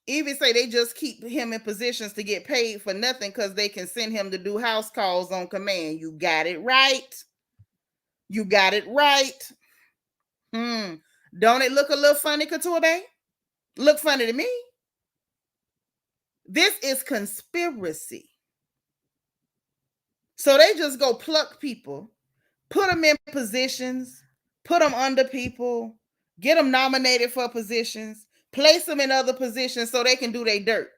Even say they just keep him in positions to get paid for nothing because they can send him to do house calls on command. You got it right. Don't it look a little funny, Couture Bay? Look funny to me. This is conspiracy. So they just go pluck people, put them in positions, put them under people, get them nominated for positions, place them in other positions so they can do their dirt.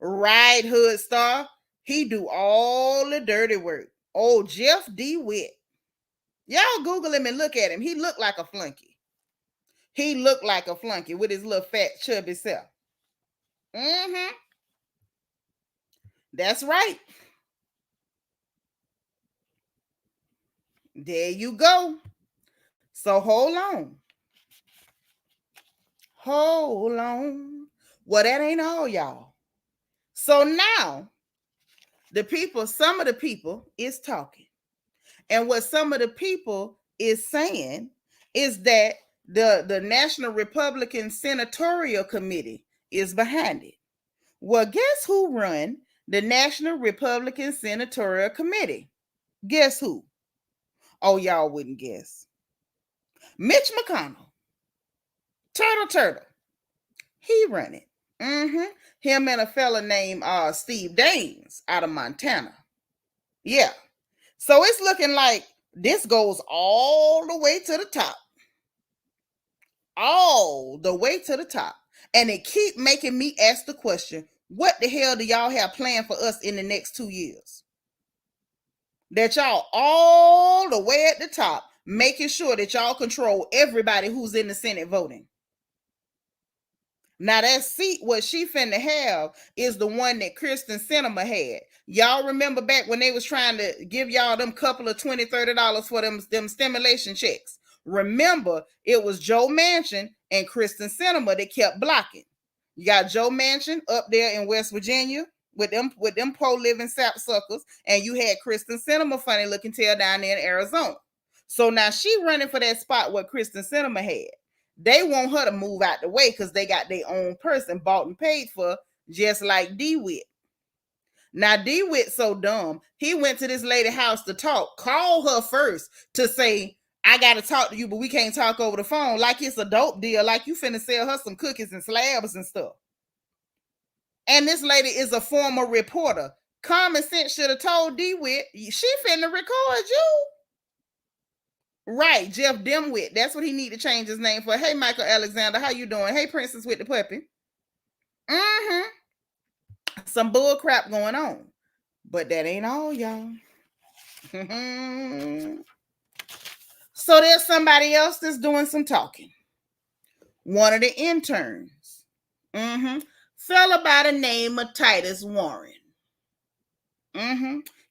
Right, Hood Star. He do all the dirty work. Oh, Jeff Dewit. Y'all Google him and look at him. He looked like a flunky. With his little fat, chubby self. That's right. There you go. So hold on. Well, that ain't all, y'all. So now, some of the people is talking. And what some of the people is saying is that the National Republican Senatorial Committee is behind it. Well, guess who run the National Republican Senatorial Committee. Guess who? Oh, y'all wouldn't guess. Mitch McConnell. Turtle. He run it. Him and a fella named Steve Daines out of Montana. Yeah. So it's looking like this goes all the way to the top. All the way to the top. And it keep making me ask the question, what the hell do y'all have planned for us in the next 2 years? That y'all all the way at the top, making sure that y'all control everybody who's in the Senate voting. Now that seat, what she finna have is the one that Kristen Sinema had. Y'all remember back when they was trying to give y'all them couple of $20, $30 for them stimulation checks. Remember, it was Joe Manchin and Kristen Sinema that kept blocking. You got Joe Manchin up there in West Virginia with them pro-living sapsuckers, and you had Kristen Sinema funny looking tail down there in Arizona. So now she running for that spot what Kristen Sinema had. They want her to move out the way because they got their own person bought and paid for, just like Dewit. Now, Dewit so dumb, he went to this lady house to talk, called her first to say, I got to talk to you, but we can't talk over the phone, like it's a dope deal, like you finna sell her some cookies and slabs and stuff. And this lady is a former reporter. Common sense should have told Dewit, she finna record you. Right, Jeff Dimwit. That's what he need to change his name for. Hey, Michael Alexander, how you doing? Hey, Princess with the puppy. Some bull crap going on. But that ain't all, y'all. So there's somebody else that's doing some talking. One of the interns. Fella by the name of Titus Warren.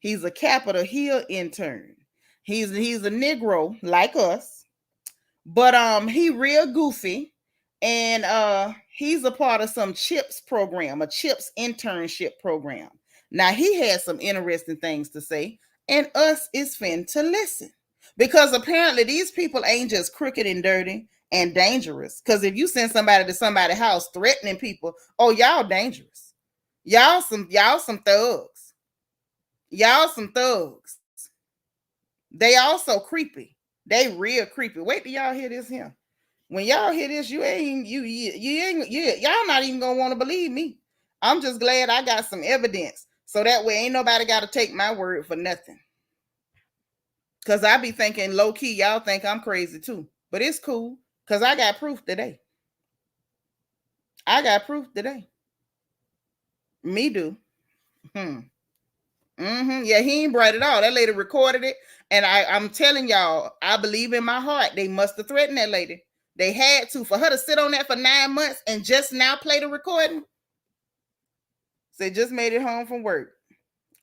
He's a Capitol Hill intern. He's a Negro like us, but he real goofy, and he's a part of some CHIPS program, a CHIPS internship program. Now he has some interesting things to say, and us is fin to listen, because apparently these people ain't just crooked and dirty and dangerous. Because if you send somebody to somebody's house threatening people, oh, y'all dangerous. Y'all some thugs. Y'all some thugs. They also creepy. They real creepy. Wait till y'all hear this here. When y'all hear this, y'all not even gonna want to believe me. I'm just glad I got some evidence, so that way ain't nobody got to take my word for nothing. Cause I be thinking low key, y'all think I'm crazy too, but it's cool because I got proof today. Me do. Yeah, he ain't bright at all. That lady recorded it, and I'm telling y'all, I believe in my heart they must have threatened that lady. They had to, for her to sit on that for 9 months and just now play the recording. So just made it home from work.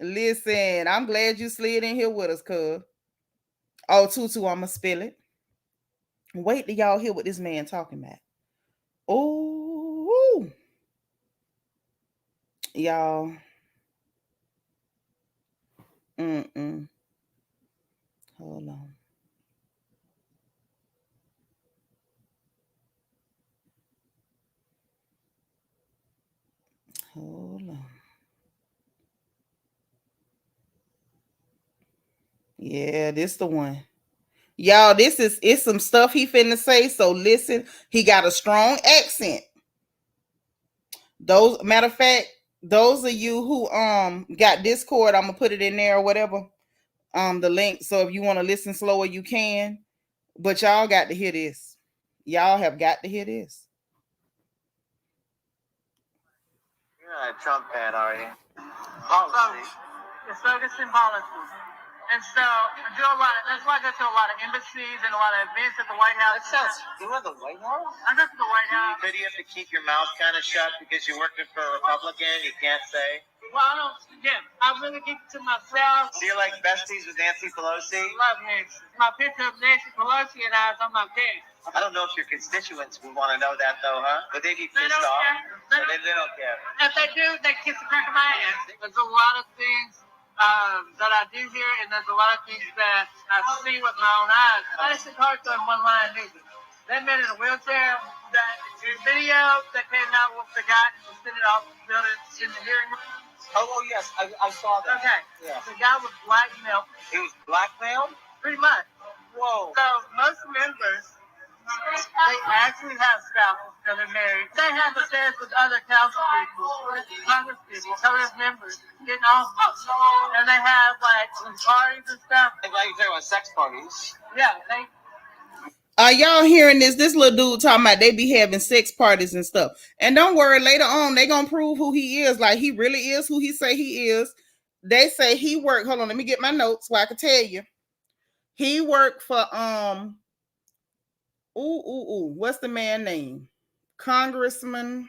Listen, I'm glad you slid in here with us, cuz. Oh, Tutu, I'ma spill it. Wait till y'all hear what this man talking about. Oh, y'all. Hold on. Yeah, this the one. Y'all, it's some stuff he finna say, so listen. He got a strong accent. Matter of fact, those of you who got Discord, I'm gonna put it in there or whatever. The link. So if you want to listen slower, you can. But y'all got to hear this. Y'all have got to hear this. You're not a Trump fan, are you? Policy. It's focused in policy. And so I do a lot. That's why I go to a lot of embassies and a lot of events at the White House. That sounds. You were at the White House? I go to the White House. So do you have to keep your mouth kind of shut because you're working for a Republican? You can't say. Well, I don't. Yeah, I really keep it to myself. So you're like besties with Nancy Pelosi? I love Nancy. My picture of Nancy Pelosi and I is on my page. I don't know if your constituents would want to know that, though, huh? Would they be pissed off? They don't care. If they do, they kiss the crack of my ass. There's a lot of things that I do here, and there's a lot of things that I see with my own eyes. I just hard to one line news. That man in a wheelchair, that video that came out with the guy who sent it off the building in the hearing room? Oh yes, I saw that. Okay. Yeah. The guy was blackmailed. He was blackmailed? Pretty much. Whoa. So most members, they actually have spouses that are married. They have affairs with other council people, Congress people, Congress members, getting off, and they have like parties and stuff. Like you're talking about sex parties. Yeah, they. Are y'all hearing this? This little dude talking about they be having sex parties and stuff. And don't worry, later on they gonna prove who he is. Like he really is who he say he is. They say he worked. Hold on, let me get my notes so I can tell you. He worked for what's the man name? Congressman,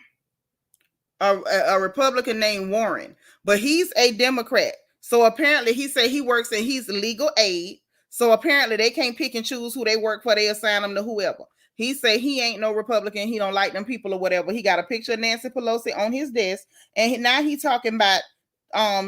a Republican named Warren, but he's a Democrat. So apparently he said he works and he's legal aid. So apparently they can't pick and choose who they work for. They assign them to whoever. He say he ain't no Republican. He don't like them people or whatever. He got a picture of Nancy Pelosi on his desk. And now he talking about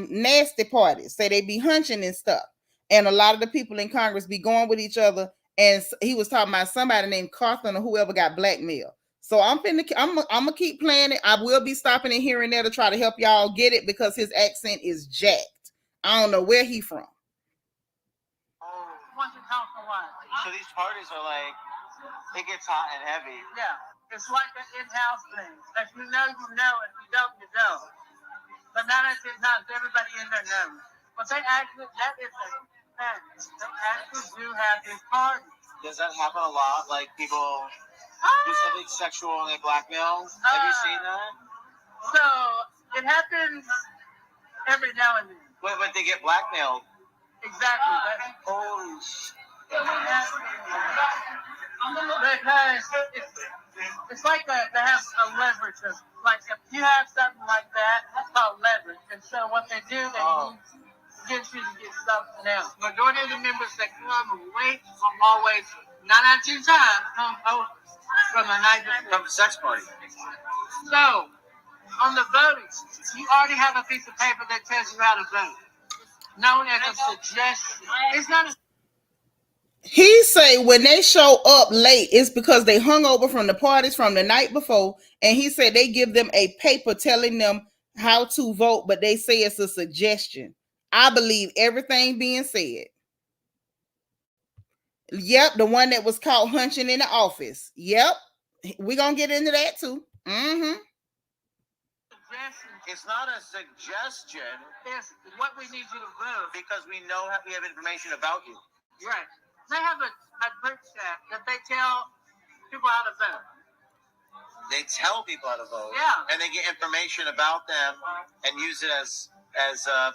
nasty parties. Say they be hunching and stuff. And a lot of the people in Congress be going with each other. And he was talking about somebody named Carthen or whoever got blackmailed. So I'm gonna keep playing it. I will be stopping and here and there to try to help y'all get it because his accent is jacked. I don't know where he from. So these parties are like, it gets hot and heavy. Yeah, it's like an in-house thing. If you know, you know. If you don't, you don't. But 9 out of 10 times, everybody in there knows. But they actually, that is a fact. They actually do have these parties. Does that happen a lot? Like people do something sexual and they blackmail? Have you seen that? So it happens every now and then. But they get blackmailed. Exactly. Holy shit. Because it's like they have a leverage. Like if you have something like that, it's called leverage. And so what they do, they get you to get something else. Majority of the members that come late are always 9 out of 10 times come from a night From the sex party. So on the voting, you already have a piece of paper that tells you how to vote, known as a suggestion. It's not a He say when they show up late, it's because they hung over from the parties from the night before. And he said they give them a paper telling them how to vote, but they say it's a suggestion. I believe everything being said. Yep, the one that was caught hunching in the office. Yep, we're going to get into that too. Mm-hmm. It's not a suggestion. It's what we need you to vote. Because we know we have information about you. Right. They have a group chat that they tell people how to vote. They tell people how to vote. Yeah. And they get information about them and use it as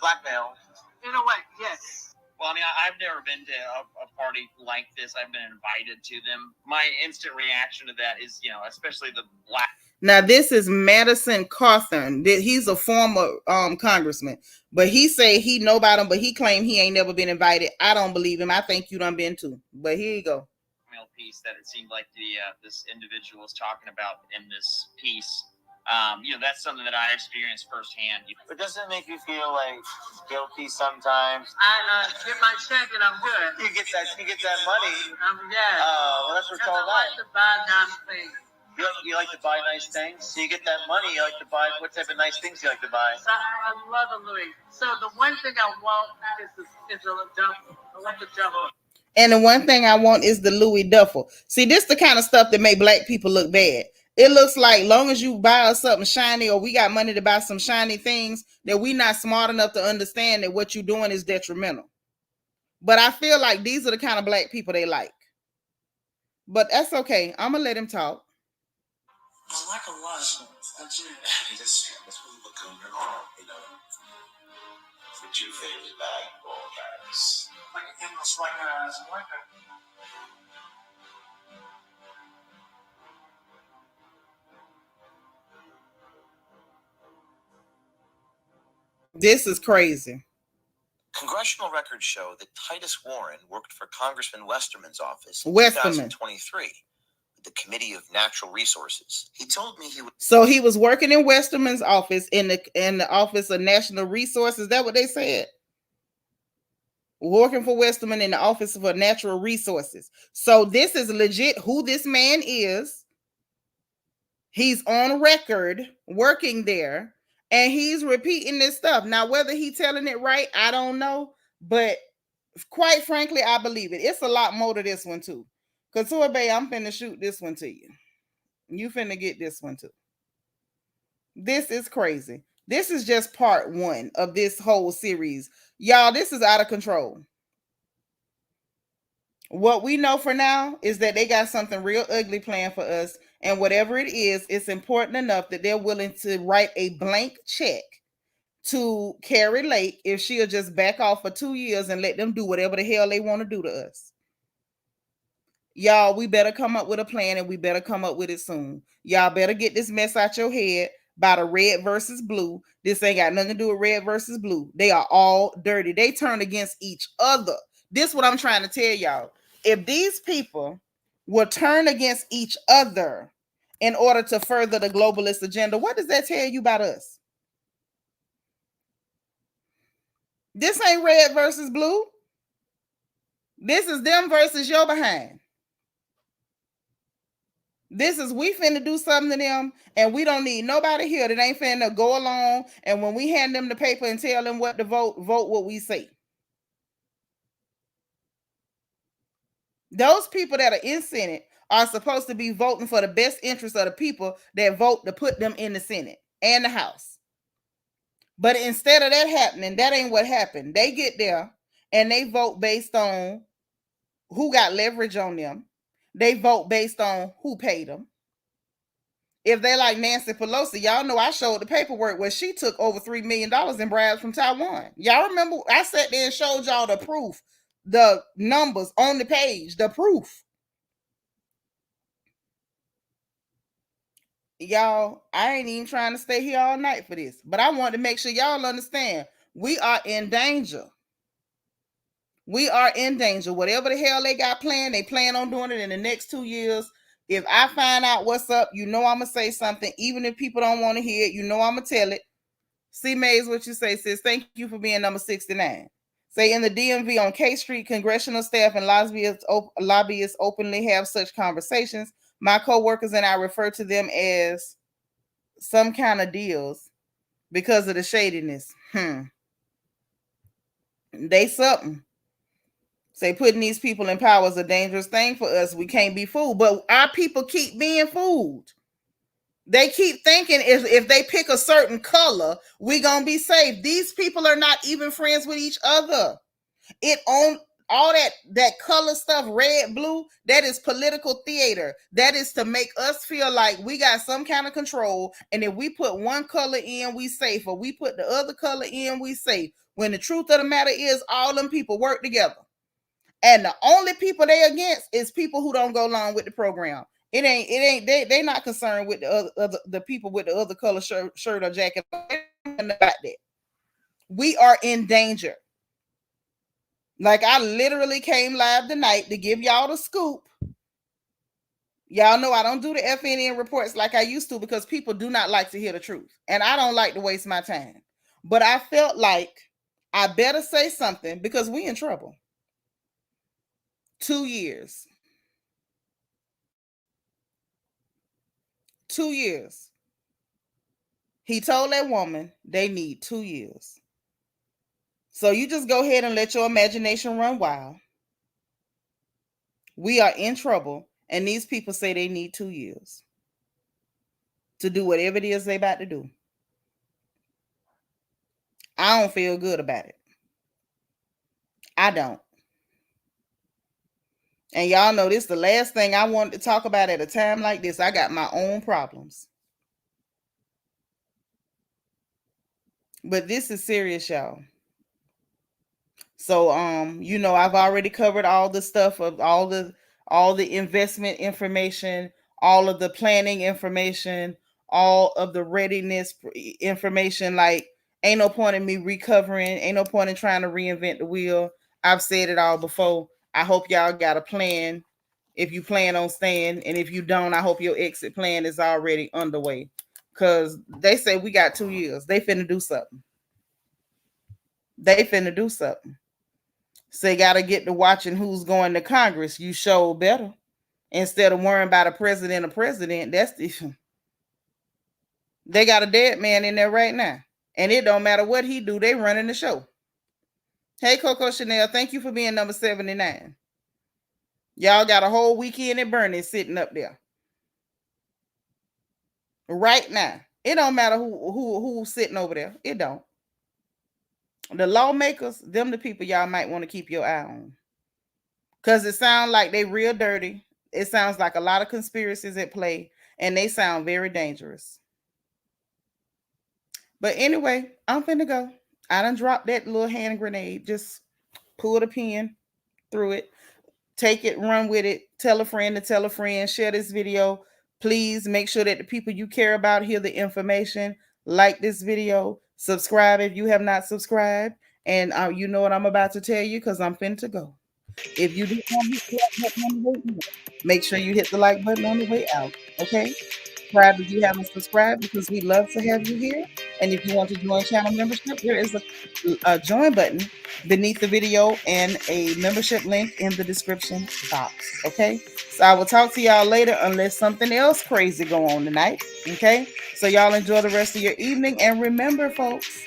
blackmail. In a way, yes. Well, I mean, I've never been to a party like this. I've been invited to them. My instant reaction to that is, especially the black. Now, this is Madison Cawthorn. He's a former congressman, but he say he know about him, but he claimed he ain't never been invited. I don't believe him. I think you done been to, but here you go. Piece that it seemed like this individual was talking about in this piece. That's something that I experienced firsthand. But doesn't it make you feel like guilty sometimes? I get my check and I'm good. You get that money. Yeah. Well, that's what it's all I like about. to buy nice things. You like to buy nice things? So you get that money, you like to buy, what type of nice things you like to buy? I love a Louis. So the one thing I want is a duffel. I want the duffel. And the one thing I want is the Louis duffel. See, this the kind of stuff that make black people look bad. It looks like long as you buy us something shiny or we got money to buy some shiny things, that we not smart enough to understand that what you're doing is detrimental. But I feel like these are the kind of black people they like. But that's okay. I'm going to let him talk. I like a lot of stuff. That's what we're looking at, What's your favorite basketball guys? Like This is crazy. Congressional records show that Titus Warren worked for Congressman Westerman's office in Westerman. 2023 with the Committee of Natural Resources. He told me he would. So he was working in Westerman's office in the Office of National Resources. Is that what they said? Working for Westerman in the Office for Natural Resources. So this is legit who this man is. He's on record working there, and he's repeating this stuff. Now, whether he's telling it right, I don't know. But quite frankly, I believe it. It's a lot more to this one, too. Couture Bay, I'm finna shoot this one to you. You finna get this one, too. This is crazy. This is just part 1 of this whole series. Y'all, this is out of control. What we know for now is that they got something real ugly planned for us. And whatever it is, it's important enough that they're willing to write a blank check to Kari Lake if she'll just back off for 2 years and let them do whatever the hell they want to do to us. Y'all, we better come up with a plan, and we better come up with it soon. Y'all better get this mess out your head by the red versus blue. This ain't got nothing to do with red versus blue. They are all dirty. They turn against each other. This is what I'm trying to tell y'all. If these people will turn against each other in order to further the globalist agenda, what does that tell you about us? This ain't red versus blue. This is them versus your behind. This is we finna do something to them, and we don't need nobody here that ain't finna go along. And when we hand them the paper and tell them what to vote what we say. Those people that are in Senate are supposed to be voting for the best interest of the people that vote to put them in the Senate and the House. But instead of that happening, that ain't what happened. They get there and they vote based on who got leverage on them. They vote based on who paid them. If they like Nancy Pelosi, y'all know I showed the paperwork where she took over $3 million in bribes from Taiwan. Y'all remember I sat there and showed y'all the proof, the numbers on the page, the proof. Y'all, I ain't even trying to stay here all night for this, but I want to make sure y'all understand we are in danger. We are in danger. Whatever the hell they got planned, they plan on doing it in the next 2 years. If I find out what's up, you know I'm going to say something. Even if people don't want to hear it, you know I'm going to tell it. C. Mays, what you say, sis? Thank you for being number 69. Say in the DMV on K Street, congressional staff and lobbyists openly have such conversations. My co-workers and I refer to them as some kind of deals because of the shadiness. They something. Say putting these people in power is a dangerous thing for us. We can't be fooled. But our people keep being fooled. They keep thinking if they pick a certain color, we're going to be safe. These people are not even friends with each other. It on all that color stuff, red, blue, that is political theater. That is to make us feel like we got some kind of control. And if we put one color in, we safe. Or we put the other color in, we safe. When the truth of the matter is all them people work together. And the only people they against is people who don't go along with the program. It ain't they not concerned with the people with the other color shirt or jacket. About that. We are in danger. Like I literally came live tonight to give y'all the scoop. Y'all know I don't do the FNN reports like I used to because people do not like to hear the truth. And I don't like to waste my time. But I felt like I better say something because we in trouble. 2 years. 2 years. He told that woman they need 2 years. So you just go ahead and let your imagination run wild. We are in trouble, and these people say they need 2 years to do whatever it is they about to do. I don't feel good about it. I don't. And y'all know this is the last thing I wanted to talk about at a time like this. I got my own problems. But this is serious, y'all. So I've already covered all the stuff of all the investment information, all of the planning information, all of the readiness information. Like, ain't no point in me recovering, ain't no point in trying to reinvent the wheel. I've said it all before. I hope y'all got a plan if you plan on staying. And if you don't, I hope your exit plan is already underway. Because they say we got 2 years. They finna do something. They finna do something. So you got to get to watching who's going to Congress. You show better. Instead of worrying about a president, that's the They got a dead man in there right now. And it don't matter what he do, they running the show. Hey, Coco Chanel, thank you for being number 79. Y'all got a whole weekend at Bernie sitting up there. Right now. It don't matter who's sitting over there. It don't. The lawmakers, them the people y'all might want to keep your eye on. Because it sounds like they real dirty. It sounds like a lot of conspiracies at play. And they sound very dangerous. But anyway, I'm finna go. I done dropped that little hand grenade. Just pull the pin through it. Take it, run with it. Tell a friend to tell a friend. Share this video. Please make sure that the people you care about hear the information. Like this video. Subscribe if you have not subscribed. And you know what I'm about to tell you because I'm finna to go. If you didn't want to hit the like button on the way in, make sure you hit the like button on the way out. Okay? Subscribe if you haven't subscribed because we love to have you here. And if you want to join channel membership, there is a join button beneath the video and a membership link in the description box. Okay, so I will talk to y'all later unless something else crazy go on tonight. Okay, so y'all enjoy the rest of your evening, and remember, folks,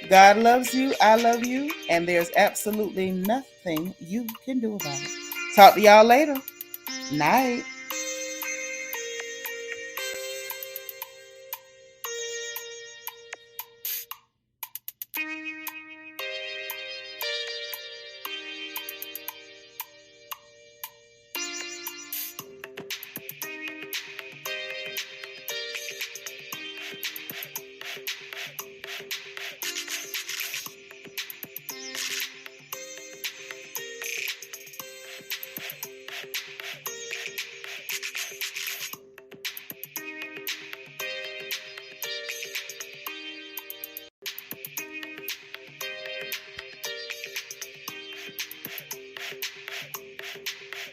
God loves you, I love you, and there's absolutely nothing you can do about it. Talk to y'all later. Night.